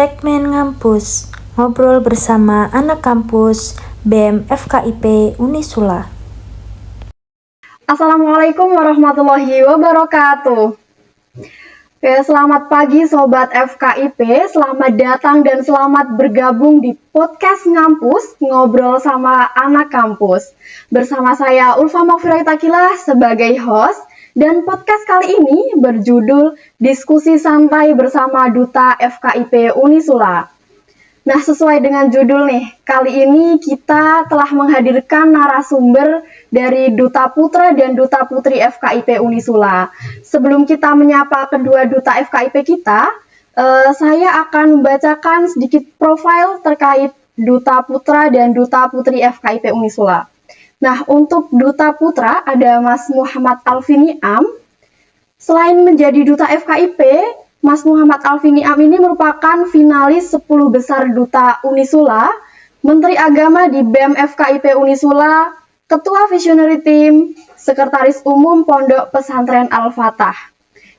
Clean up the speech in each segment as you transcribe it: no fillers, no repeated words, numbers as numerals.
Segmen Ngampus, ngobrol bersama anak kampus BEM FKIP Unisula. Assalamualaikum warahmatullahi wabarakatuh. Oke, selamat pagi Sobat FKIP, selamat datang dan selamat bergabung di podcast Ngampus, ngobrol sama anak kampus. Bersama saya Ulfa Mafiraitakila sebagai host, dan podcast kali ini berjudul Diskusi Santai bersama Duta FKIP Unisula. Nah, sesuai dengan judul nih, kali ini kita telah menghadirkan narasumber dari Duta Putra dan Duta Putri FKIP Unisula. Sebelum kita menyapa kedua Duta FKIP kita, saya akan membacakan sedikit profil terkait Duta Putra dan Duta Putri FKIP Unisula. Nah, untuk Duta Putra ada Mas Muhammad Alfiniam. Selain menjadi Duta FKIP, Mas Muhammad Alfiniam ini merupakan finalis 10 besar Duta Unisula, Menteri Agama di BEM FKIP Unisula, Ketua Visionary Team, Sekretaris Umum Pondok Pesantren Al-Fatah.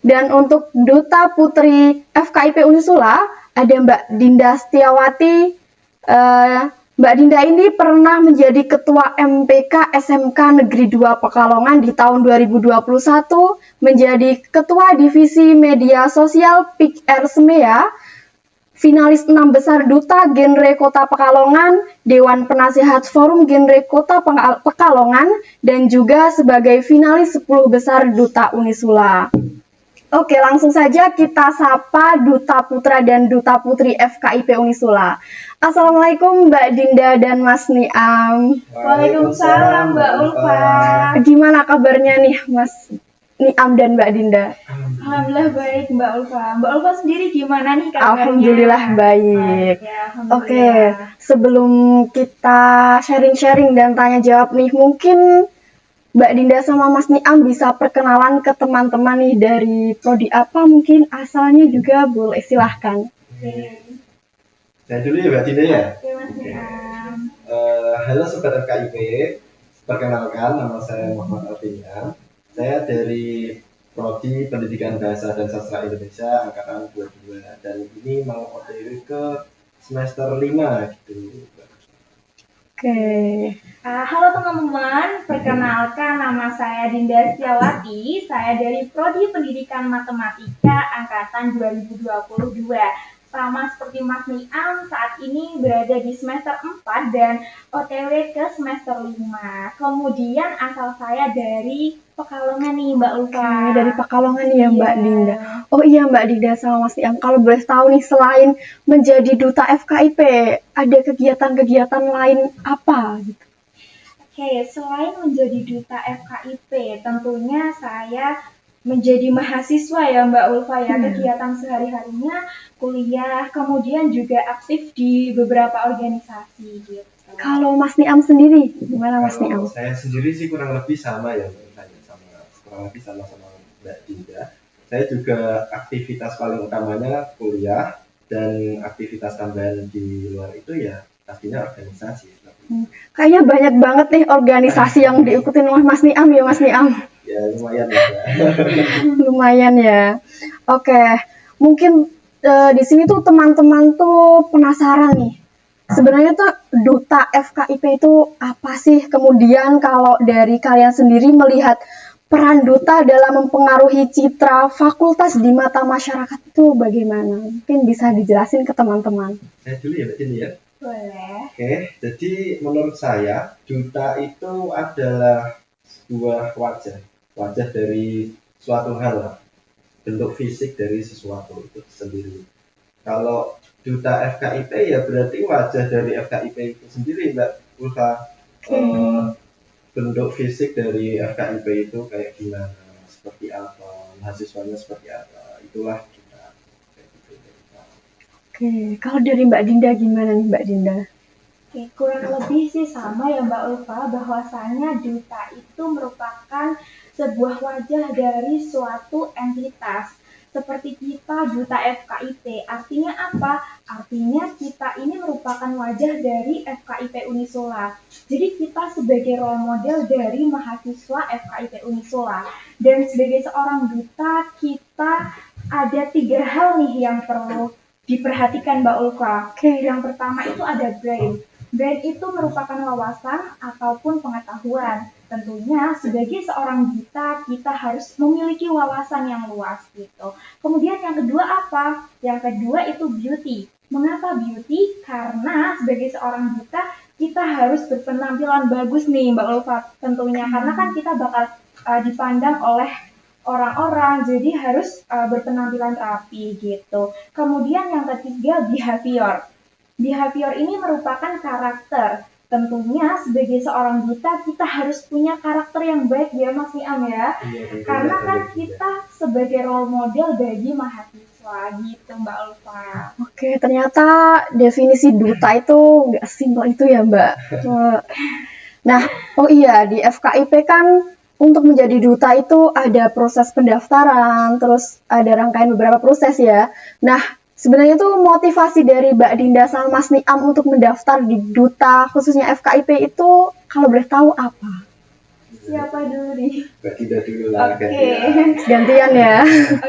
Dan untuk Duta Putri FKIP Unisula, ada Mbak Dinda Setiawati. Mbak Dinda ini pernah menjadi Ketua MPK SMK Negeri 2 Pekalongan di tahun 2021, menjadi Ketua Divisi Media Sosial PIK Semea, finalis 6 besar Duta Genre Kota Pekalongan, Dewan Penasihat Forum Genre Kota Pekalongan, dan juga sebagai finalis 10 besar Duta Unisula. Oke, langsung saja kita sapa Duta Putra dan Duta Putri FKIP Unisula. Assalamualaikum Mbak Dinda dan Mas Niam. Waalaikumsalam Mbak Ulfa. Gimana kabarnya nih Mas Niam dan Mbak Dinda? Alhamdulillah baik Mbak Ulfa. Mbak Ulfa sendiri gimana nih kabarnya? Alhamdulillah baik. Ya, alhamdulillah. Oke, sebelum kita sharing-sharing dan tanya jawab nih, mungkin Mbak Dinda sama Mas Niam bisa perkenalan ke teman-teman nih dari prodi apa, mungkin asalnya juga boleh, silahkan. Saya dulu ya Mbak Dinda ya. Oke, Mas Niam. Halo Sobat FKIP, perkenalkan nama saya Muhammad Alfiniam. Saya dari Prodi Pendidikan Bahasa dan Sastra Indonesia Angkatan 22 dan ini mau OTW ke semester 5 gitu. Oke. Halo teman-teman, perkenalkan nama saya Dinda Setiawati. Saya dari Prodi Pendidikan Matematika Angkatan 2022. Sama seperti Mas Niam, saat ini berada di semester 4 dan OTW ke semester 5. Kemudian asal saya dari Pekalongan nih Mbak Ulfa. Oke, dari Pekalongan nih ya Mbak Iya. Dinda. Oh iya Mbak Dinda sama Mas Niam, kalau boleh tahu nih selain menjadi Duta FKIP, ada kegiatan-kegiatan lain apa gitu? Oke, selain menjadi Duta FKIP, tentunya saya menjadi mahasiswa ya Mbak Ulfa ya. Kegiatan sehari-harinya kuliah, kemudian juga aktif di beberapa organisasi gitu. Kalau Mas Niam sendiri, gimana Mas Niam? Kalau saya sendiri sih kurang lebih sama ya kurang lebih sama Mbak Dinda. Saya juga aktivitas paling utamanya kuliah dan aktivitas tambahan di luar itu ya pastinya organisasi. Kayaknya banyak banget nih organisasi yang diikutin oleh Mas Niam ya Mas Niam. Ya lumayan ya. Lumayan ya. Oke, mungkin di sini tuh teman-teman tuh penasaran nih. Sebenarnya tuh Duta FKIP itu apa sih? Kemudian kalau dari kalian sendiri melihat peran Duta dalam mempengaruhi citra fakultas di mata masyarakat itu bagaimana? Mungkin bisa dijelasin ke teman-teman. Saya dulu ya Mbak Dinda ya. Boleh. Oke, jadi menurut saya Duta itu adalah sebuah wajah dari suatu hal lah. Bentuk fisik dari sesuatu itu sendiri. Kalau Duta FKIP ya berarti wajah dari FKIP itu sendiri Mbak Ulfa. Bentuk fisik dari FKIP itu kayak gimana, seperti apa, mahasiswanya seperti apa, itulah kita. Oke, kalau dari Mbak Dinda gimana nih Mbak Dinda? Oke, kurang lebih sih sama ya Mbak Ulfa, bahwasanya Duta itu merupakan sebuah wajah dari suatu entitas. Seperti kita Duta FKIP, artinya apa? Artinya kita ini merupakan wajah dari FKIP Unisula. Jadi kita sebagai role model dari mahasiswa FKIP Unisula. Dan sebagai seorang duta, kita ada 3 hal nih yang perlu diperhatikan Mbak Ulfa. Oke. Yang pertama itu ada brain. Brain itu merupakan wawasan ataupun pengetahuan. Tentunya sebagai seorang duta kita harus memiliki wawasan yang luas gitu. Kemudian yang kedua apa? Yang kedua itu beauty. Mengapa beauty? Karena sebagai seorang duta kita harus berpenampilan bagus nih Mbak Ulfa tentunya. Karena kan kita bakal dipandang oleh orang-orang, jadi harus berpenampilan rapi gitu. Kemudian yang ketiga behavior. Behavior ini merupakan karakter. Tentunya sebagai seorang duta kita harus punya karakter yang baik ya Mas Niam ya. Iya, Karena kan tentunya. kita sebagai role model bagi mahasiswa gitu Mbak Ulfa. Oke, ternyata definisi duta itu nggak simpel itu ya, Mbak. Nah, oh iya, di FKIP kan untuk menjadi duta itu ada proses pendaftaran, terus ada rangkaian beberapa proses ya. Nah, sebenarnya tuh motivasi dari Mbak Dinda sama Mas Niam untuk mendaftar di duta khususnya FKIP itu kalau boleh tahu apa? Siapa dulu nih? Mbak Dinda dulu lah. Oke. Gantian ya.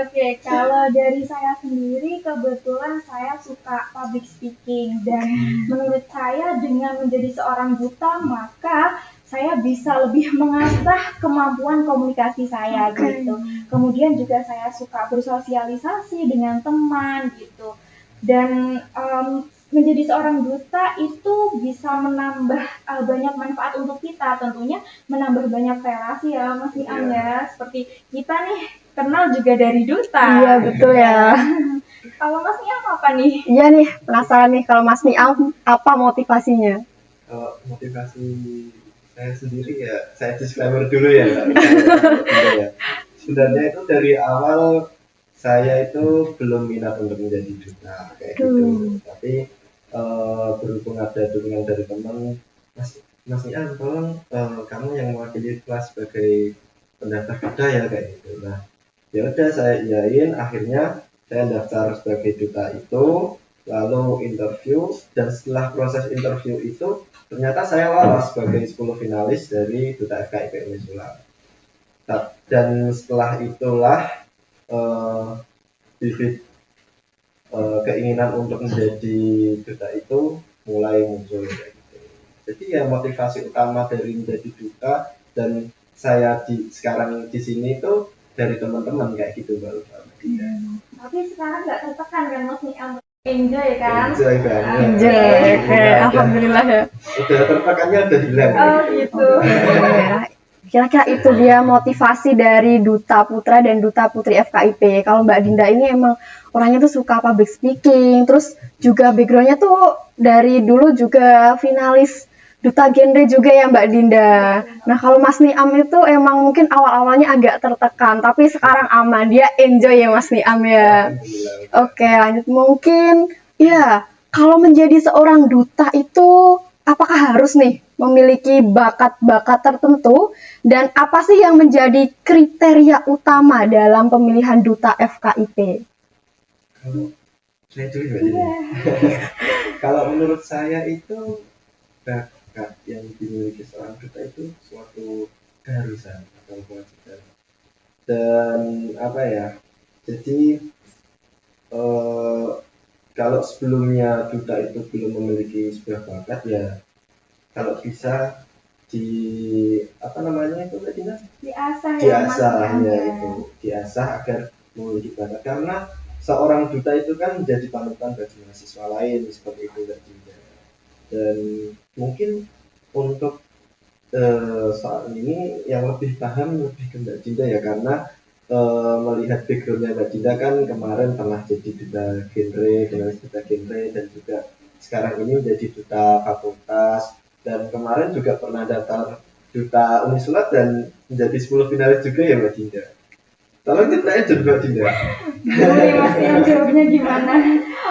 Oke, kalau dari saya sendiri kebetulan saya suka public speaking dan menurut saya dengan menjadi seorang duta maka saya bisa lebih mengasah kemampuan komunikasi saya gitu. Kemudian juga saya suka bersosialisasi dengan teman gitu. Dan menjadi seorang duta itu bisa menambah banyak manfaat untuk kita, tentunya menambah banyak relasi ya Mas Niam ya. Seperti kita nih kenal juga dari duta. Iya, betul ya. Kalau Mas Niam apa nih? Iya nih, penasaran nih kalau Mas Niam apa motivasinya? Kalau motivasi saya sendiri ya, saya disclaimer dulu ya Mbak. Ya. Sebenarnya itu dari awal saya itu belum minat untuk menjadi duta kayak gitu. Tapi berhubung ada dukungan dari teman, Mas Ian, tolong kamu yang mewakili kelas sebagai pendaftar duta ya kayak gitu. Nah, ya udah saya iyain. Akhirnya saya daftar sebagai duta itu, lalu interview, dan setelah proses interview itu ternyata saya lolos sebagai 10 finalis dari duta FKIP Unisula. Dan setelah itulah bibit keinginan untuk menjadi duta itu mulai muncul kayak gitu. Jadi ya motivasi utama dari menjadi duta dan saya sekarang di sini itu dari teman-teman kayak gitu Mbak Ulfa. Tapi sekarang nggak tertekan kan Mas Niam? Enjoy kan? Enjoy banget. Enjoy, oke, alhamdulillah ya. Udah tertekannya udah hilang. Oh gitu. Kira-kira itu dia motivasi dari Duta Putra dan Duta Putri FKIP. Kalau Mbak Dinda ini emang orangnya tuh suka public speaking, terus juga backgroundnya tuh dari dulu juga finalis Duta Genre juga ya Mbak Dinda. Nah kalau Mas Niam itu emang mungkin awal-awalnya agak tertekan, tapi sekarang aman, dia enjoy ya Mas Niam ya. Oke, lanjut mungkin ya kalau menjadi seorang duta itu apakah harus nih memiliki bakat-bakat tertentu dan apa sih yang menjadi kriteria utama dalam pemilihan duta FKIP? Kalau saya dulu Mbak Dinda. Kalau menurut saya itu bakat yang dimiliki seorang duta itu suatu keharusan atau kewajiban. Dan apa ya? Jadi kalau sebelumnya duta itu belum memiliki sebuah bakat ya kalau bisa di apa namanya itu tadi Diasah ya Mas diasah Niam ya ya. itu diasah agar memiliki bakat karena seorang duta itu kan menjadi panutan bagi mahasiswa lain seperti itu tadi dan mungkin untuk saat ini yang lebih paham lebih ke Mbak Dinda ya karena melihat backgroundnya Mbak Dinda kan kemarin pernah jadi duta genre, finalis duta genre dan juga sekarang ini menjadi duta fakultas dan kemarin juga pernah daftar duta Unisula dan menjadi 10 finalis juga ya Mbak Dinda. Tolong ceritain aja Mbak Dinda. Boleh Mas Niam jawabnya gimana?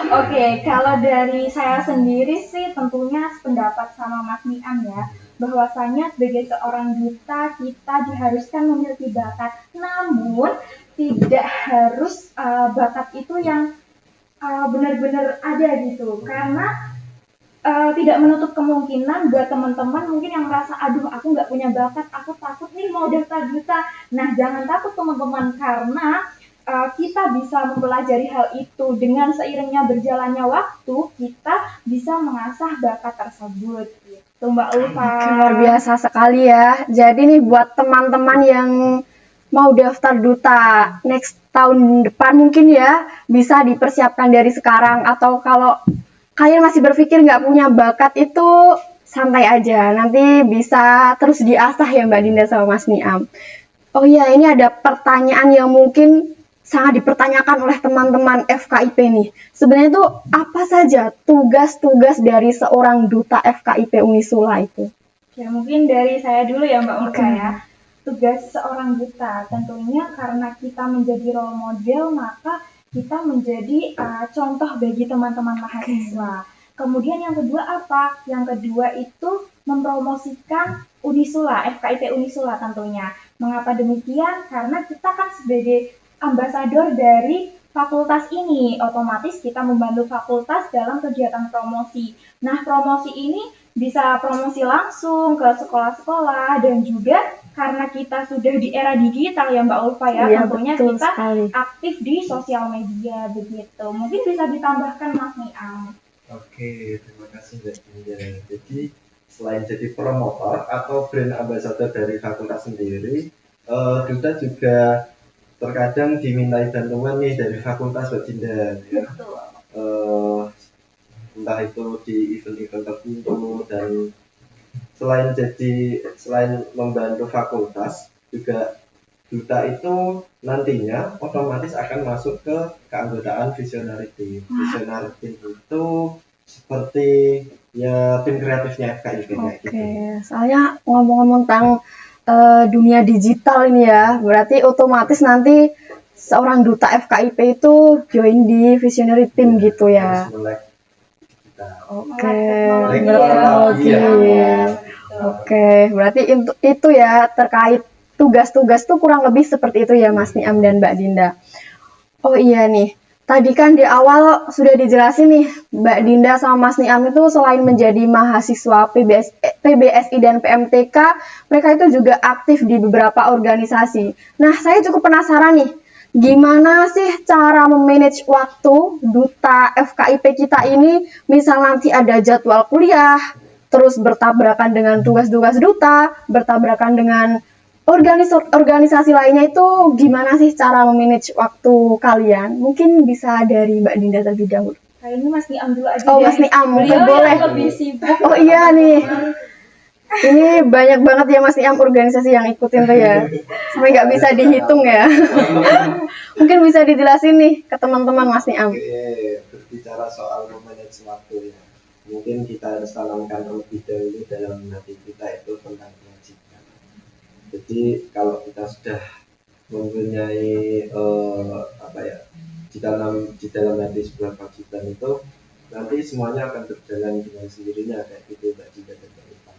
Oke, kalau dari saya sendiri sih tentunya sependapat sama Mas Niam ya. Bahwasanya sebagai seorang duta kita diharuskan memiliki bakat, namun tidak harus bakat itu yang benar-benar ada gitu, karena tidak menutup kemungkinan buat teman-teman mungkin yang merasa aduh aku nggak punya bakat, aku takut nih mau daftar duta. Nah jangan takut teman-teman karena kita bisa mempelajari hal itu. Dengan seiringnya berjalannya waktu, kita bisa mengasah bakat tersebut. Gitu, Mbak Ulfa. Oke, luar biasa sekali ya. Jadi nih buat teman-teman yang mau daftar duta next tahun depan mungkin ya, bisa dipersiapkan dari sekarang. Atau kalau kalian masih berpikir nggak punya bakat itu, santai aja. Nanti bisa terus diasah ya Mbak Dinda sama Mas Niam. Oh iya, ini ada pertanyaan yang mungkin sangat dipertanyakan oleh teman-teman FKIP nih. Sebenarnya itu apa saja tugas-tugas dari seorang duta FKIP Unisula itu? Ya, mungkin dari saya dulu ya Mbak Ulfa ya. Tugas seorang duta tentunya karena kita menjadi role model, maka kita menjadi contoh bagi teman-teman mahasiswa. Kemudian yang kedua apa? Yang kedua itu mempromosikan Unisula, FKIP Unisula tentunya. Mengapa demikian? Karena kita kan sebagai ambasador dari fakultas ini, otomatis kita membantu fakultas dalam kegiatan promosi. Nah, promosi ini bisa promosi langsung ke sekolah-sekolah dan juga karena kita sudah di era digital ya Mbak Ulfa ya, Iya, tentunya betul kita sekali. aktif di sosial media begitu. Mungkin bisa ditambahkan Mas Niam. Oke, terima kasih Mbak Dinda. Jadi selain jadi promotor atau brand ambassador dari fakultas sendiri, duta juga terkadang dimintai bantuan nih dari fakultas Mbak Dinda ya. Entah itu di event-event tertentu, dan selain membantu fakultas juga duta itu nantinya otomatis akan masuk ke keanggotaan visionary team. Visionary team itu seperti ya tim kreatifnya FKIP kayak gitu. Oke, soalnya ngomong-ngomong tentang dunia digital ini ya, berarti otomatis nanti seorang duta FKIP itu join di visionary team gitu ya. Harus melek kita. Oke, Melek berteknologi. ya. Oke, berarti itu ya terkait tugas-tugas tuh kurang lebih seperti itu ya Mas Niam dan Mbak Dinda. Oh iya nih, tadi kan di awal sudah dijelasin nih Mbak Dinda sama Mas Niam itu selain menjadi mahasiswa PBSI dan PMTK, mereka itu juga aktif di beberapa organisasi. Nah, saya cukup penasaran nih, gimana sih cara memanage waktu duta FKIP kita ini, misal nanti ada jadwal kuliah, terus bertabrakan dengan tugas-tugas duta, bertabrakan dengan organisasi lainnya, itu gimana sih cara memanage waktu kalian? Mungkin bisa dari Mbak Dinda terlebih dahulu. Kali ini Mas Niam dulu aja. Oh, deh. Mas Niam, mungkin Beliau boleh. yang lebih sibuk. Oh iya nih, ini banyak banget ya Mas Niam organisasi yang ikutin tuh ya, sampai nggak bisa dihitung ya. Mungkin bisa dijelasin nih ke teman-teman Mas Niam. Oke, berbicara soal memanage waktu ya, mungkin kita harus tanamkan terlebih dahulu dalam hati kita itu tentang kewajiban. Jadi kalau kita sudah mempunyai di dalam hati sebuah kewajiban itu, nanti semuanya akan berjalan dengan sendirinya kayak gitu Mbak Dinda dan Mbak Ulfa.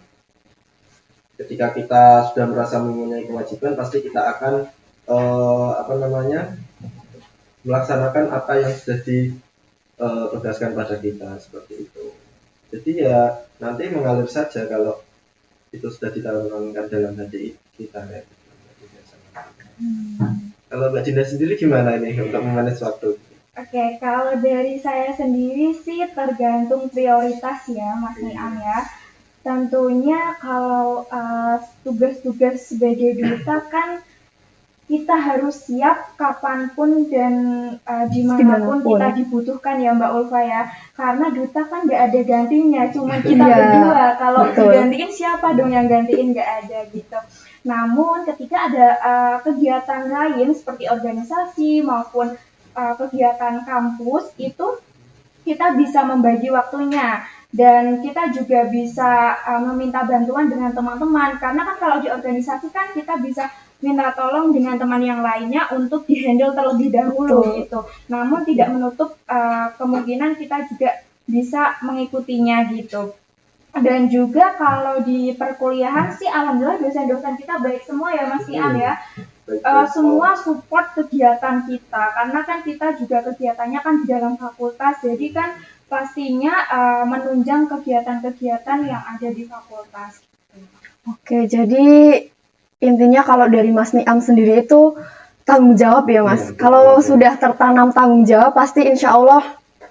Ketika kita sudah merasa mempunyai kewajiban, pasti kita akan melaksanakan apa yang sudah ditugaskan pada kita seperti itu. Jadi ya nanti mengalir saja kalau itu sudah ditanamkan dalam hati kita kayak gitu. Kalau Mbak Dinda sendiri gimana ini untuk memanage waktu? Oke, kalau dari saya sendiri sih tergantung prioritas ya Mas Niam ya. Tentunya kalau tugas-tugas sebagai duta kan kita harus siap kapanpun dan dimanapun kita dibutuhkan ya Mbak Ulfa ya. Karena duta kan nggak ada gantinya, cuma kita berdua. Kalau digantiin siapa dong yang gantiin, nggak ada gitu. Namun ketika ada kegiatan lain seperti organisasi maupun kegiatan kampus, itu kita bisa membagi waktunya. Dan kita juga bisa meminta bantuan dengan teman-teman. Karena kan kalau di organisasi kan kita bisa minta tolong dengan teman yang lainnya untuk dihandle terlebih dahulu gitu. Namun tidak menutup kemungkinan kita juga bisa mengikutinya gitu. Dan juga kalau di perkuliahan sih alhamdulillah dosen-dosen kita baik semua ya Mas Niam ya. Semua support kegiatan kita karena kan kita juga kegiatannya kan di dalam fakultas, jadi kan pastinya menunjang kegiatan-kegiatan yang ada di fakultas. Oke, jadi intinya kalau dari Mas Niam sendiri itu tanggung jawab ya Mas. Iya, Kalau betul. sudah tertanam tanggung jawab pasti insya Allah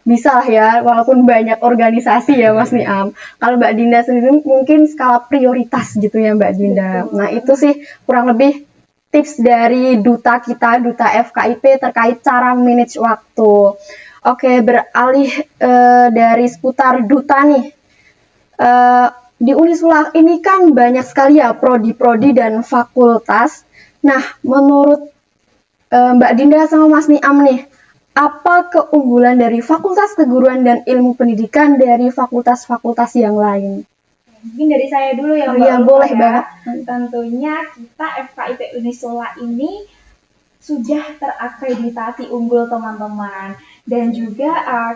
bisa lah ya, walaupun banyak organisasi ya Mas Niam. Kalau Mbak Dinda sendiri mungkin skala prioritas gitu ya Mbak Dinda. Betul. Nah itu sih kurang lebih tips dari duta kita, duta FKIP terkait cara manage waktu. Oke, beralih dari seputar duta nih. Di Unisula ini kan banyak sekali ya prodi-prodi dan fakultas. Nah, menurut Mbak Dinda sama Mas Niam nih, apa keunggulan dari Fakultas Keguruan dan Ilmu Pendidikan dari fakultas-fakultas yang lain? Mungkin dari saya dulu ya Oh Mbak iya, Ulfa boleh ya. banget. Tentunya kita FKIP Unisula ini sudah terakreditasi unggul teman-teman. Dan juga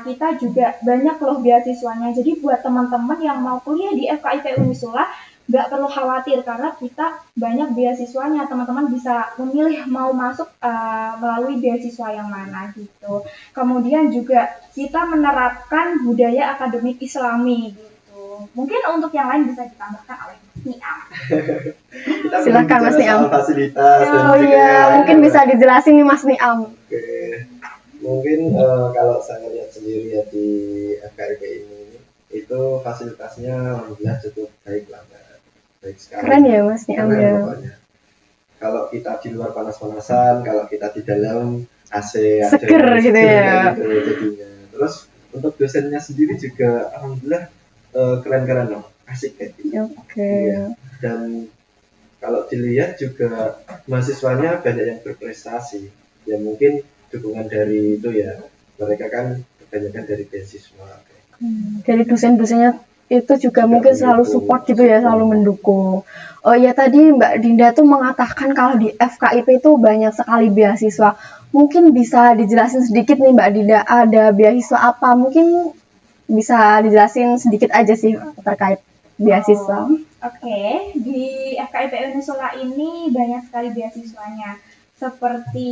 kita juga banyak loh beasiswanya. Jadi buat teman-teman yang mau kuliah di FKIP Unisula, nggak perlu khawatir karena kita banyak beasiswanya. Teman-teman bisa memilih mau masuk melalui beasiswa yang mana gitu. Kemudian juga kita menerapkan budaya akademik Islami gitu. Mungkin untuk yang lain bisa ditambahkan oleh Niam. Kita Silakan, belum Mas bicara Niam. soal fasilitas dan Oh juga yang iya, lain, mungkin ya, bisa Mas. dijelasin nih Mas Niam. Oke, mungkin kalau saya lihat sendiri ya di FKIP ini, itu fasilitasnya alhamdulillah cukup baik lah, Mbak. Baik sekali. Keren ya Mas Niam Keren ya. pokoknya. Kalau kita di luar panas-panasan, kalau kita di dalam AC ada Seger yang gitu seger ya. kayak gitu jadinya. Terus untuk dosennya sendiri juga alhamdulillah keren-keren loh, asik kayak gitu. Oke. Iya. Dan kalau dilihat juga mahasiswanya banyak yang berprestasi. Ya mungkin dukungan dari itu ya, mereka kan kebanyakan dari beasiswa. Dari dosen-dosennya itu juga mungkin selalu mendukung. support gitu ya, selalu mendukung. Oh iya, tadi Mbak Dinda tuh mengatakan kalau di FKIP itu banyak sekali beasiswa. Mungkin bisa dijelasin sedikit nih Mbak Dinda, ada beasiswa apa? Mungkin bisa dijelasin sedikit aja sih terkait beasiswa. Oke, di FKIP Unisula ini banyak sekali beasiswanya, seperti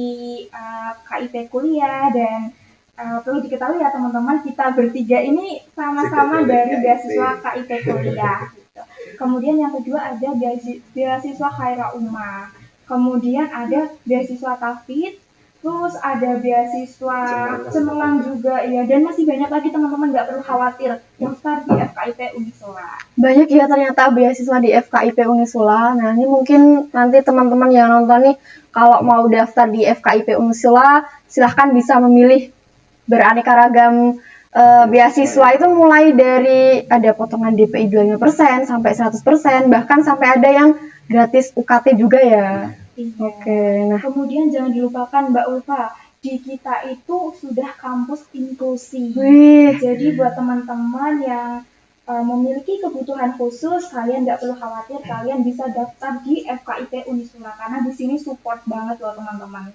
KIP kuliah dan perlu diketahui ya teman-teman, kita bertiga ini sama-sama Juga dari dari KIP. beasiswa KIP kuliah. Gitu. Kemudian yang kedua ada beasiswa Khaira Umma, kemudian ada beasiswa Tafid, terus ada beasiswa Cemerlang juga ya, dan masih banyak lagi teman-teman, nggak perlu khawatir daftar di FKIP Unisula. Banyak ya ternyata beasiswa di FKIP Unisula. Nah, ini mungkin nanti teman-teman yang nonton nih, kalau mau daftar di FKIP Unisula, silahkan bisa memilih beraneka ragam beasiswa itu mulai dari ada potongan DPI 25% sampai 100%, bahkan sampai ada yang gratis UKT juga ya. Iya. Oke, nah Kemudian jangan dilupakan Mbak Ulfa, di kita itu sudah kampus inklusi. wih, Jadi buat teman-teman yang memiliki kebutuhan khusus, kalian nggak perlu khawatir, kalian bisa daftar di FKIP Unisula karena di sini support banget loh teman-teman.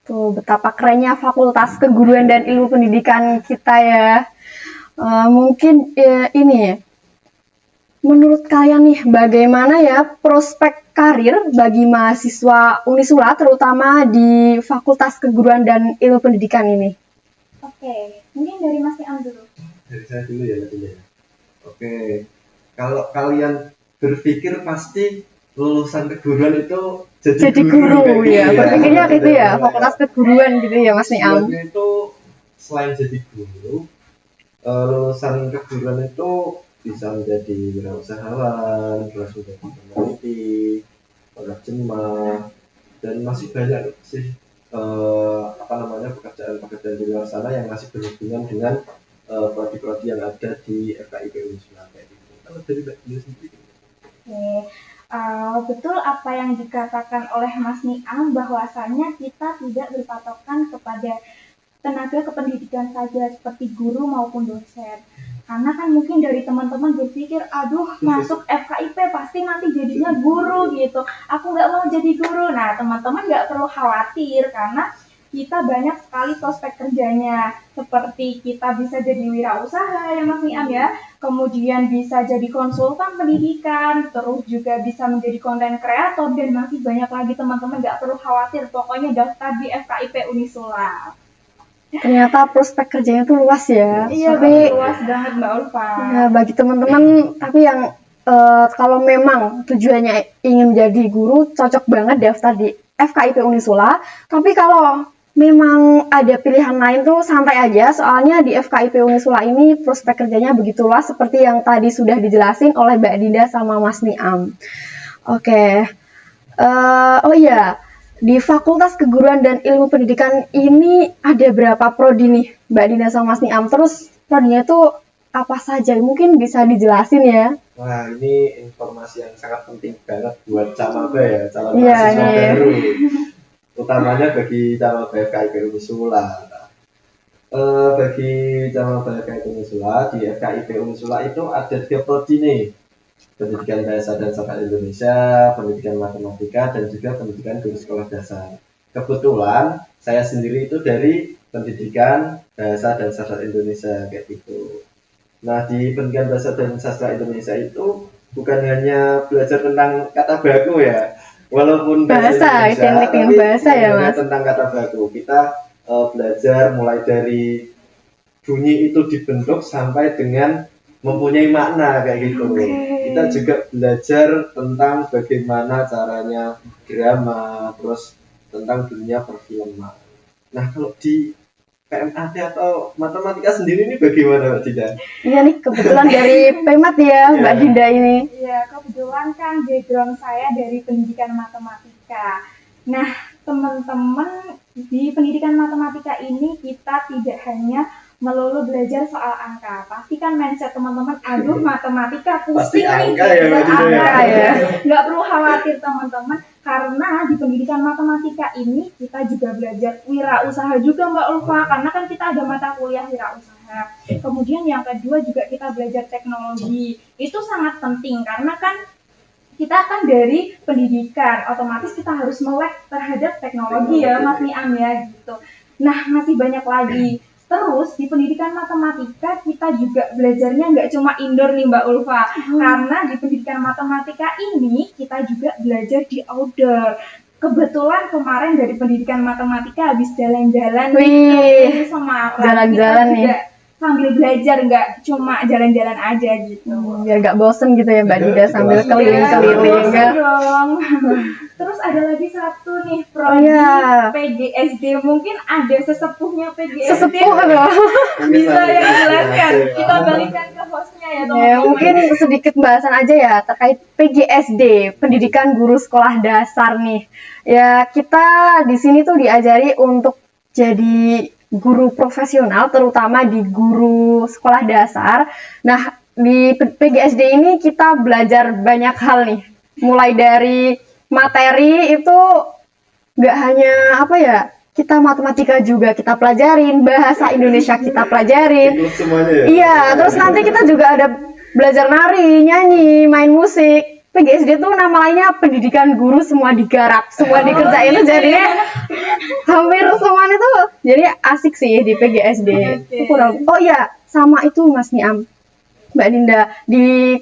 tuh betapa kerennya Fakultas Keguruan dan Ilmu Pendidikan kita ya. Mungkin ini, menurut kalian nih, bagaimana ya prospek karir bagi mahasiswa Unisula, terutama di Fakultas Keguruan dan Ilmu Pendidikan ini? Oke, mungkin dari Mas Niam dulu. Dari saya dulu ya tadinya. Oke, kalau kalian berpikir pasti lulusan keguruan itu jadi Guru ya, berpikirnya gitu gitu ya, Fakultas Keguruan gitu ya Mas Niam. Sebenarnya itu selain jadi guru, lulusan keguruan itu bisa menjadi wirausahawan, terus menjadi peneliti, penerjemah, dan masih banyak sih pekerjaan-pekerjaan di luar sana yang masih berhubungan dengan prodi-prodi yang ada di FKIP Unisula kayak gitu. Kalau dari Mbak Dina sendiri? Oke, betul apa yang dikatakan oleh Mas Niam bahwasanya kita tidak berpatokan kepada tenaga kependidikan saja seperti guru maupun dosen. Karena kan mungkin dari teman-teman berpikir, aduh masuk FKIP pasti nanti jadinya guru gitu. Aku nggak mau jadi guru. Nah teman-teman nggak perlu khawatir karena kita banyak sekali prospek kerjanya. Seperti kita bisa jadi wirausaha ya Mas Niam ya. Kemudian bisa jadi konsultan pendidikan, terus juga bisa menjadi konten kreator, dan masih banyak lagi teman-teman, nggak perlu khawatir. Pokoknya daftar di FKIP Unisula. Ternyata prospek kerjanya tuh luas ya. Iya, Tapi luas banget Mbak Ulfa. ya, bagi teman-teman, tapi yang kalau memang tujuannya ingin menjadi guru, cocok banget daftar di FKIP Unisula. Tapi kalau memang ada pilihan lain tuh santai aja, soalnya di FKIP Unisula ini prospek kerjanya begitu luas seperti yang tadi sudah dijelasin oleh Mbak Dinda sama Mas Niam. Oke. Oh iya, di Fakultas Keguruan dan Ilmu Pendidikan ini ada berapa prodi nih, Mbak Dinda sama Mas Niam? Terus prodinya itu apa saja? Mungkin bisa dijelasin ya. Wah, ini informasi yang sangat penting banget buat Camaba ya, calon Iya, mahasiswa nih. baru. Utamanya bagi Camaba FKIP Unisula. Bagi Camaba FKIP Unisula, di FKIP Unisula itu ada 3 prodi nih. Pendidikan Bahasa dan Sastra Indonesia, Pendidikan Matematika, dan juga Pendidikan Guru Sekolah Dasar. Kebetulan saya sendiri itu dari Pendidikan Bahasa dan Sastra Indonesia kayak gitu. Nah, di Pendidikan Bahasa dan Sastra Indonesia itu bukan hanya belajar tentang kata baku ya, walaupun Bahasa, identik dengan bahasa ya, hanya Mas. tentang kata baku. Kita belajar mulai dari bunyi itu dibentuk sampai dengan mempunyai makna kayak gitu. Kita juga belajar tentang bagaimana caranya drama, terus tentang dunia perfilman. Nah, kalau di PMAT atau matematika sendiri ini bagaimana Mbak Dinda? Iya nih, kebetulan dari PEMAT ya, Mbak Iya. Dinda ini. Ya, kebetulan kan background saya dari pendidikan matematika. Nah, teman-teman di pendidikan matematika ini kita tidak hanya melulu belajar soal angka. Pasti kan mindset teman-teman, aduh matematika Pasti pusing nih, angka ya, Mbak Dinda, ya? angka ya. Nggak perlu khawatir teman-teman, karena di pendidikan matematika ini kita juga belajar wirausaha juga Mbak Ulfa, karena kan kita ada mata kuliah wirausaha. Kemudian yang kedua juga kita belajar teknologi. Itu sangat penting karena kan kita kan dari pendidikan, otomatis kita harus melek terhadap teknologi ya Mas Niam ya gitu. Nah, masih banyak lagi. Terus di pendidikan matematika kita juga belajarnya nggak cuma indoor nih Mbak Ulfa, karena di pendidikan matematika ini kita juga belajar di outdoor. Kebetulan kemarin dari pendidikan matematika habis jalan-jalan Wih, ke Semarang. jalan-jalan Kita nih. juga sambil belajar, nggak cuma jalan-jalan aja gitu. Biar gak bosen gitu ya Mbak Dinda sambil Iya, keliling-keliling Iya, ya. dong. Terus ada lagi satu nih, Oh prodi iya, PGSD. Mungkin ada sesepuhnya PGSD. sesepuh loh. Bisa yang jelaskan. Kita balikan ke hostnya ya Ya, teman-teman. mungkin sedikit bahasan aja ya terkait PGSD, Pendidikan Guru Sekolah Dasar nih. Ya, kita di sini tuh diajari untuk jadi guru profesional, terutama di guru sekolah dasar. Nah, di PGSD ini kita belajar banyak hal nih. Mulai dari materi itu nggak hanya apa ya, kita matematika juga kita pelajarin, bahasa Indonesia kita pelajarin. Ikut semuanya ya? Iya, terus nanti kita juga ada belajar nari, nyanyi, main musik. PGSD tuh nama lainnya Pendidikan Guru Semua Digarap, semua dikerjain tuh jadinya hampir semuanya tuh jadi asik sih di PGSD. Oh iya, sama itu Mas Niam, Mbak Dinda, di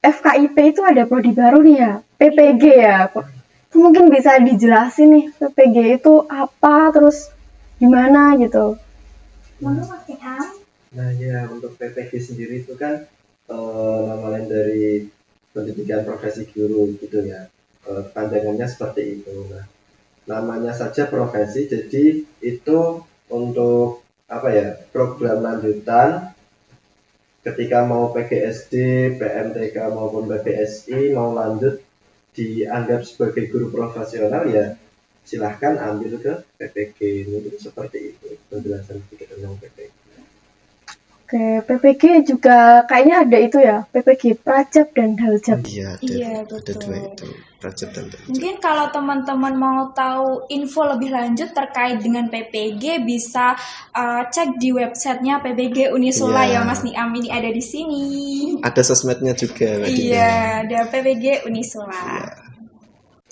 FKIP itu ada prodi baru nih ya, PPG ya. Mungkin bisa dijelasin nih PPG itu apa, terus gimana gitu. Menurut Mas Niam, Nah ya, untuk PPG sendiri itu kan nama lain dari pendidikan profesi guru gitu ya. Panjangannya seperti itu. Nah, namanya saja profesi, jadi itu untuk apa ya, program lanjutan ketika mau PGSD, PMTK maupun PBSI mau lanjut dianggap sebagai guru profesional ya silahkan ambil ke PPG. Mungkin seperti itu penjelasan sedikit tentang PPG. Oke, PPG juga kayaknya ada itu ya, PPG Prajab dan Daljab. Iya, Iya, ada betul. dua itu, Prajab dan Daljab. Mungkin kalau teman-teman mau tahu info lebih lanjut terkait dengan PPG bisa cek di websitenya PPG Unisula Iya. ya Mas Niam, ini ada di sini. Ada sosmednya juga, Mbak Dinda. Iya, ada PPG Unisula.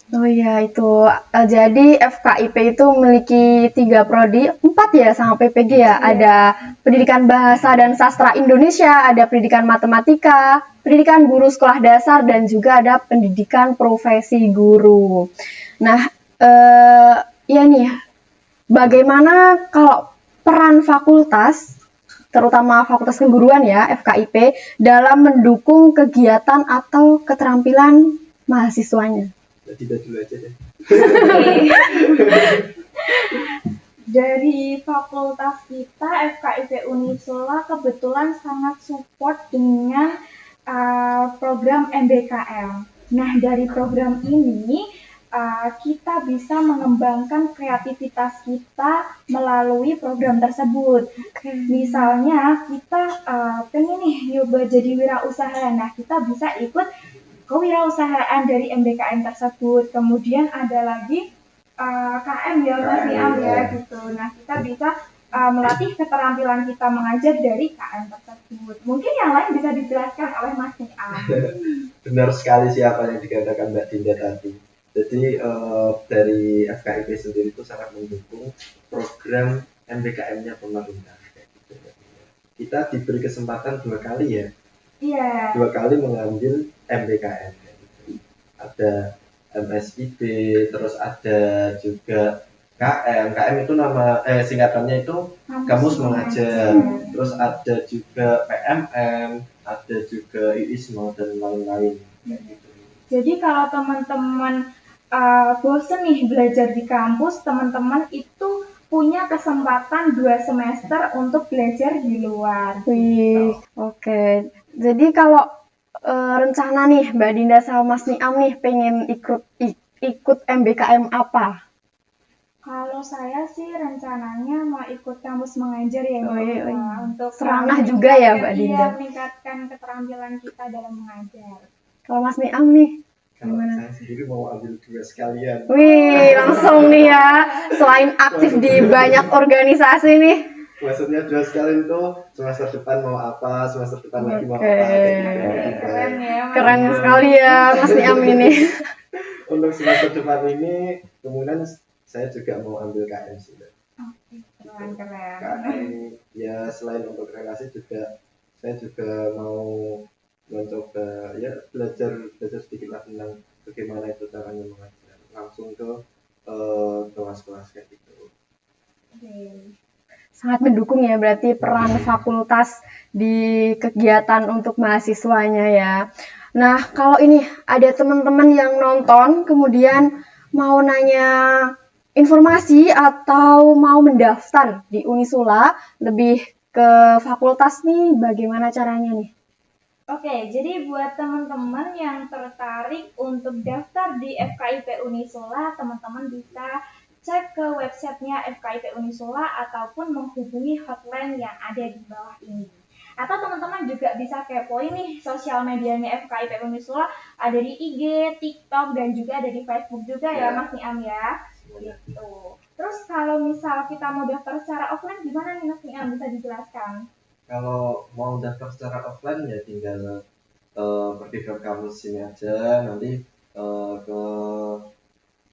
Oh iya, itu jadi FKIP itu memiliki 3 prodi, 4 ya sama PPG ya. Ada Pendidikan Bahasa dan Sastra Indonesia, ada Pendidikan Matematika, Pendidikan Guru Sekolah Dasar, dan juga ada Pendidikan Profesi Guru. Nah, ya nih, bagaimana kalau peran fakultas, terutama Fakultas Keguruan ya, FKIP, dalam mendukung kegiatan atau keterampilan mahasiswanya? Tidak dulu aja deh. Dari fakultas kita FKIP Unisula kebetulan sangat support dengan program MBKM. Nah, dari program ini kita bisa mengembangkan kreativitas kita melalui program tersebut. Misalnya kita pengen nih nyoba jadi wirausaha. Nah, kita bisa ikut kewirausahaan dari MBKM tersebut. Kemudian ada lagi KM ya Mas Niam ya gitu. Nah, kita bisa melatih keterampilan kita mengajar dari KM tersebut. Mungkin yang lain bisa dijelaskan oleh Mas Niam. Benar sekali siapa yang dikatakan Mbak Dinda tadi. Jadi dari FKIP sendiri itu sangat mendukung program MBKM-nya pemerintah. Kita diberi kesempatan 2 kali ya. Iya. 2 kali mengambil MBKM. Ada MSIB, terus ada juga KM. KM itu nama singkatannya itu Kamus Mengajar. Terus ada juga PMM, ada juga IISMO dan lain-lain. Jadi kalau teman-teman bosen nih belajar di kampus, teman-teman itu punya kesempatan 2 semester untuk belajar di luar. Wih, oke. Jadi kalau rencana nih Mbak Dinda sama Mas Niam nih pengen ikut MBKM apa? Kalau saya sih rencananya mau ikut kampus mengajar ya Mbak Ulfa, untuk seranah juga ya Mbak Dinda. Iya, meningkatkan keterampilan kita dalam mengajar. Kalau Mas Niam nih? Kalau saya sendiri mau ambil 2 sekalian. Wih, langsung nih ya. Selain aktif di banyak organisasi nih. Maksudnya 2 sekalian itu semester depan mau apa, semester depan lagi mau apa. Keren ya. Keren sekali ya Mas Niam ini. Untuk semester depan ini, kemudian saya juga mau ambil KM sih. Keren. KM ya selain untuk relasi juga, saya juga mau mencoba ya belajar sedikit lah tentang bagaimana itu caranya mengajar langsung ke kelas-kelas kayak gitu. Sangat mendukung ya berarti peran fakultas di kegiatan untuk mahasiswanya ya. Nah, kalau ini ada teman-teman yang nonton kemudian mau nanya informasi atau mau mendaftar di Unisula lebih ke fakultas nih, bagaimana caranya nih? Oke, jadi buat teman-teman yang tertarik untuk daftar di FKIP Unisula, teman-teman bisa cek ke websitenya FKIP Unisula ataupun menghubungi hotline yang ada di bawah ini. Atau teman-teman juga bisa kepoin nih sosial medianya FKIP Unisula, ada di IG, TikTok, dan juga ada di Facebook juga ya Mas Niam ya. Gitu. Terus kalau misal kita mau daftar secara offline gimana nih Mas Niam, bisa dijelaskan? Kalau mau daftar secara offline ya tinggal pergi ke kampus sini aja, nanti ke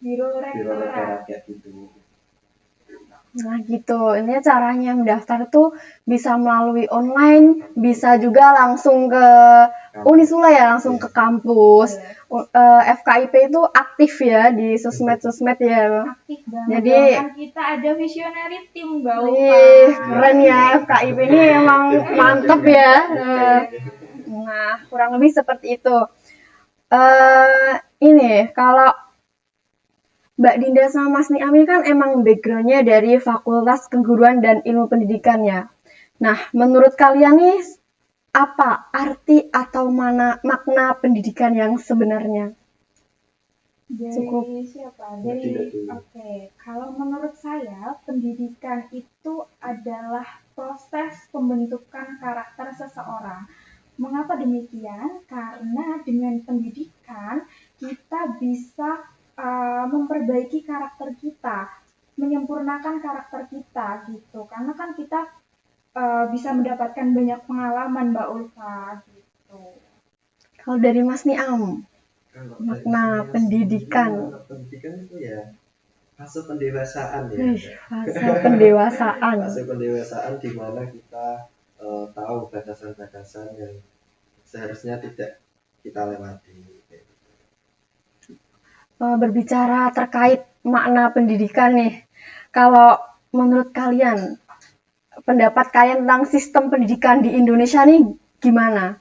Biro rektorat kayak gitu. Nah gitu, ini caranya mendaftar tuh bisa melalui online, bisa juga langsung ke Unisula ya, langsung ke kampus. FKIP itu aktif ya di sosmed-sosmed ya. Aktif banget. Jadi kan kita ada visionary team Mbak Ulfa. Wih, keren ya FKIP ini emang mantep ya. Nah, kurang lebih seperti itu. Ini kalau Mbak Dinda sama Mas Niam ini kan emang backgroundnya dari Fakultas Keguruan dan Ilmu Pendidikan ya. Nah, menurut kalian nih apa arti atau makna pendidikan yang sebenarnya? Dari siapa? Oke. Kalau menurut saya, pendidikan itu adalah proses pembentukan karakter seseorang. Mengapa demikian? Karena dengan pendidikan kita bisa memperbaiki karakter kita, menyempurnakan karakter kita gitu. Karena kan kita bisa mendapatkan banyak pengalaman Mbak Ulfa gitu. Kalau dari Mas Niam, makna pendidikan. Pendidikan itu ya fase pendewasaan ya. Fase pendewasaan. Fase pendewasaan di mana kita tahu batasan-batasan yang seharusnya tidak kita lewati. Berbicara terkait makna pendidikan nih, kalau menurut kalian, pendapat kalian tentang sistem pendidikan di Indonesia nih gimana?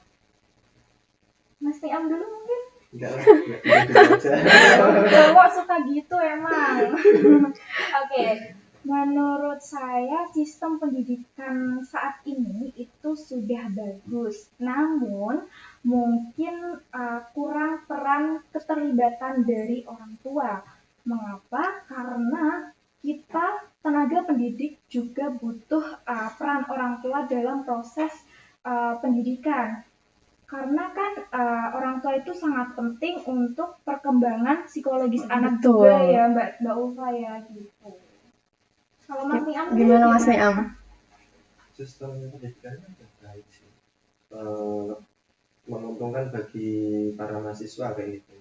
Mas Niam dulu mungkin? Enggak lah, enggak gitu aja. Cowok suka gitu emang. Oke, menurut saya sistem pendidikan saat ini itu sudah bagus. Namun mungkin kurang peran keterlibatan dari orang tua. Mengapa? Karena kita tenaga pendidik juga butuh peran orang tua dalam proses pendidikan. Karena kan orang tua itu sangat penting untuk perkembangan psikologis anak Betul. juga ya Mbak Ulfa ya gitu. Kalau Mas Niam Gimana Mas Niam? Sistem pendidikan kan baik sih. Menguntungkan bagi para mahasiswa kayak gitu.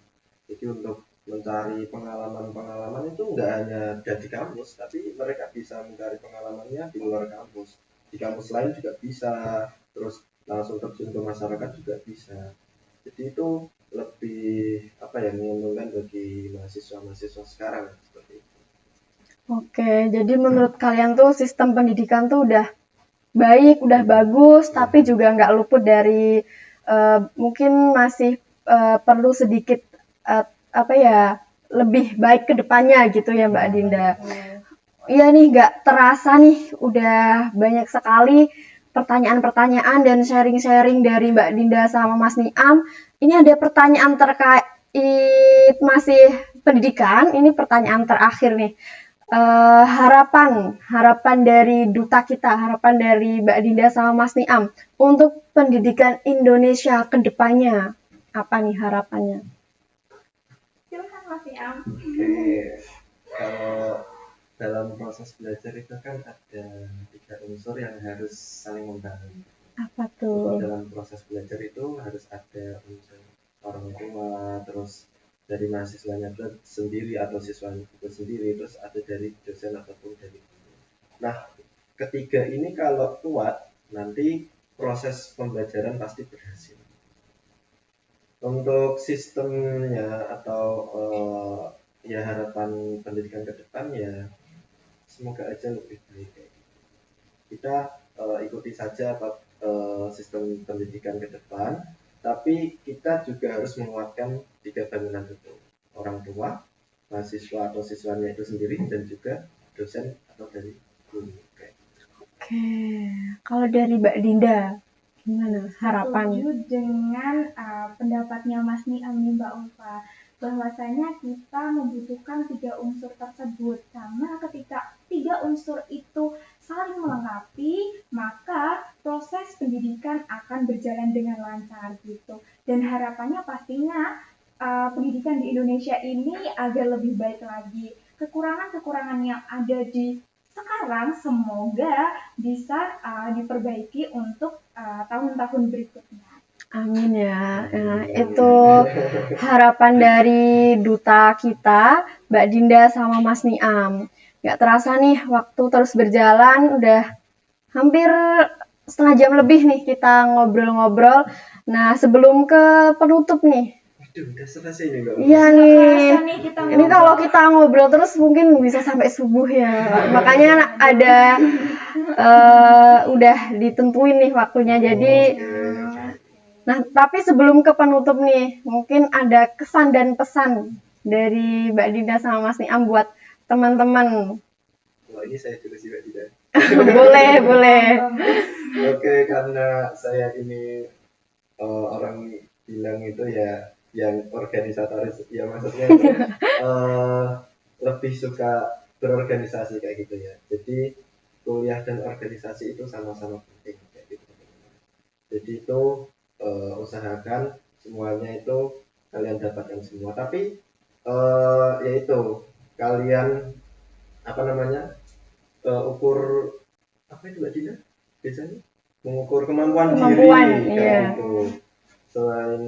Jadi untuk mencari pengalaman-pengalaman itu nggak hanya ada di kampus, tapi mereka bisa mencari pengalamannya di luar kampus. Di kampus lain juga bisa, terus langsung terjun ke masyarakat juga bisa. Jadi itu lebih menguntungkan bagi mahasiswa-mahasiswa sekarang seperti itu. Oke, jadi menurut kalian tuh sistem pendidikan tuh udah baik, udah bagus, tapi juga nggak luput dari mungkin masih perlu sedikit lebih baik ke depannya gitu ya Mbak Dinda. Iya nih, nggak terasa nih udah banyak sekali pertanyaan-pertanyaan dan sharing-sharing dari Mbak Dinda sama Mas Niam. Ini ada pertanyaan terkait masih pendidikan. Ini pertanyaan terakhir nih. Harapan dari duta kita, harapan dari Mbak Dinda sama Mas Niam untuk pendidikan Indonesia ke depannya. Apa nih harapannya? Silakan Mas Niam. Oke, kalau dalam proses belajar itu kan ada 3 unsur yang harus saling membangun. Apa Jadi tuh? dalam proses belajar itu harus ada unsur orang tua, terus dari mahasiswanya itu sendiri atau siswanya itu sendiri, terus ada dari dosen ataupun dari guru. Nah, ketiga ini kalau kuat, nanti proses pembelajaran pasti berhasil. Untuk sistemnya atau harapan pendidikan ke depan ya semoga aja lebih baik. Kita ikuti saja sistem pendidikan ke depan, tapi kita juga harus menguatkan 3 bangunan itu, orang tua, mahasiswa atau siswanya itu sendiri, dan juga dosen atau dari guru. Oke, kalau dari Mbak Dinda, gimana harapannya? Setuju dengan pendapatnya Mas Niam nih Mbak Ulfa, bahwasanya kita membutuhkan 3 unsur tersebut, karena ketika 3 unsur itu saling melengkapi, maka proses pendidikan akan berjalan dengan lancar gitu. Dan harapannya pastinya pendidikan di Indonesia ini agar lebih baik lagi. Kekurangan-kekurangan yang ada di sekarang semoga bisa diperbaiki untuk tahun-tahun berikutnya. Amin ya. Nah, itu harapan dari duta kita, Mbak Dinda sama Mas Niam. Gak terasa nih, waktu terus berjalan, udah hampir setengah jam lebih nih kita ngobrol-ngobrol. Nah, sebelum ke penutup nih. Waduh, udah selesai nih Mbak. Iya nih. Terasa nih kita Ini kalau kita ngobrol terus mungkin bisa sampai subuh ya. Makanya ada udah ditentuin nih waktunya. Jadi nah, tapi sebelum ke penutup nih, mungkin ada kesan dan pesan dari Mbak Dinda sama Mas Niam buat teman-teman. Wah, ini saya dulu sih Mbak Dida. Boleh. Oke, karena saya ini orang bilang itu ya yang organisatoris, ya maksudnya itu, lebih suka berorganisasi kayak gitu ya. Jadi kuliah dan organisasi itu sama-sama penting kayak gitu. Jadi itu usahakan semuanya itu kalian dapatkan semua. Tapi yaitu kalian ukur apa itu Mbak Dina biasanya mengukur kemampuan diri Iya. kayak gitu. Selain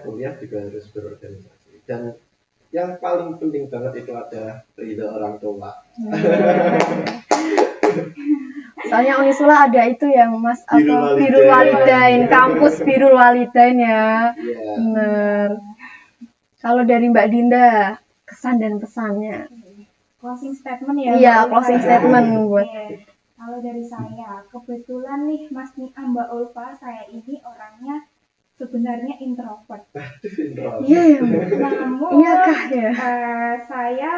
kuliah juga harus berorganisasi, dan yang paling penting banget itu ada ridho orang tua. Soalnya Unisula ada itu yang Mas Birul Walidain, kampus Birul Walidain ya. Iya. Bener. Kalau dari Mbak Dinda, kesan dan pesannya. Closing statement ya. Iya, Mbak closing Ulfa. statement buat. Oke. Kalau dari saya, kebetulan nih Mas Niam Mbak Ulfa, saya ini orangnya sebenarnya introvert. Iya ya, Mbak. Namun Iya kah ya? saya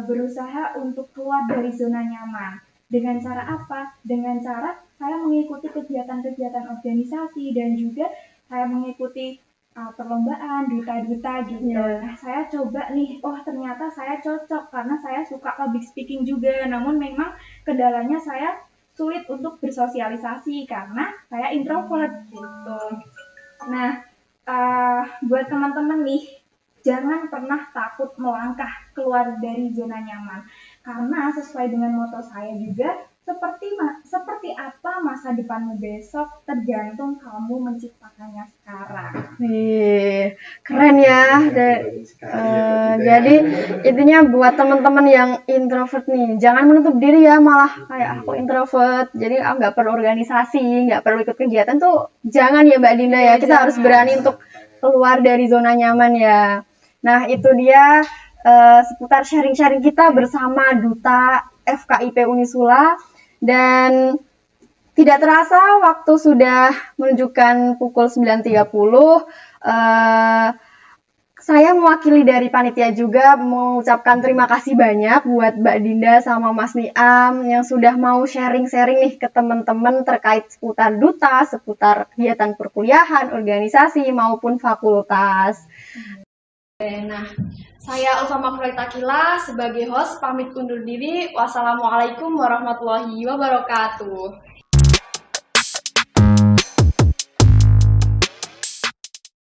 berusaha untuk keluar dari zona nyaman. Dengan cara apa? Dengan cara saya mengikuti kegiatan-kegiatan organisasi dan juga saya mengikuti perlombaan duta-duta gitu. Iya. Nah, saya coba nih, oh ternyata saya cocok karena saya suka public speaking juga. Namun memang kendalanya saya sulit untuk bersosialisasi karena saya introvert gitu. Nah, buat teman-teman nih, jangan pernah takut melangkah keluar dari zona nyaman. Karena sesuai dengan moto saya juga, seperti apa masa depanmu besok tergantung kamu menciptakannya sekarang. Nih, keren ya. Jadi intinya buat teman-teman yang introvert nih, jangan menutup diri ya, malah kayak aku introvert, jadi nggak perlu organisasi, nggak perlu ikut kegiatan tuh, jangan ya Mbak Dinda ya. Kita harus berani untuk keluar dari zona nyaman ya. Nah itu dia seputar sharing-sharing kita bersama Duta FKIP Unisula. Dan tidak terasa waktu sudah menunjukkan pukul 9.30. Saya mewakili dari panitia juga mengucapkan terima kasih banyak buat Mbak Dinda sama Mas Niam yang sudah mau sharing-sharing nih ke teman-teman terkait seputar duta, seputar kegiatan perkuliahan, organisasi maupun fakultas. Nah, saya Ulfa Mafroitakila sebagai host pamit undur diri. Wassalamualaikum warahmatullahi wabarakatuh.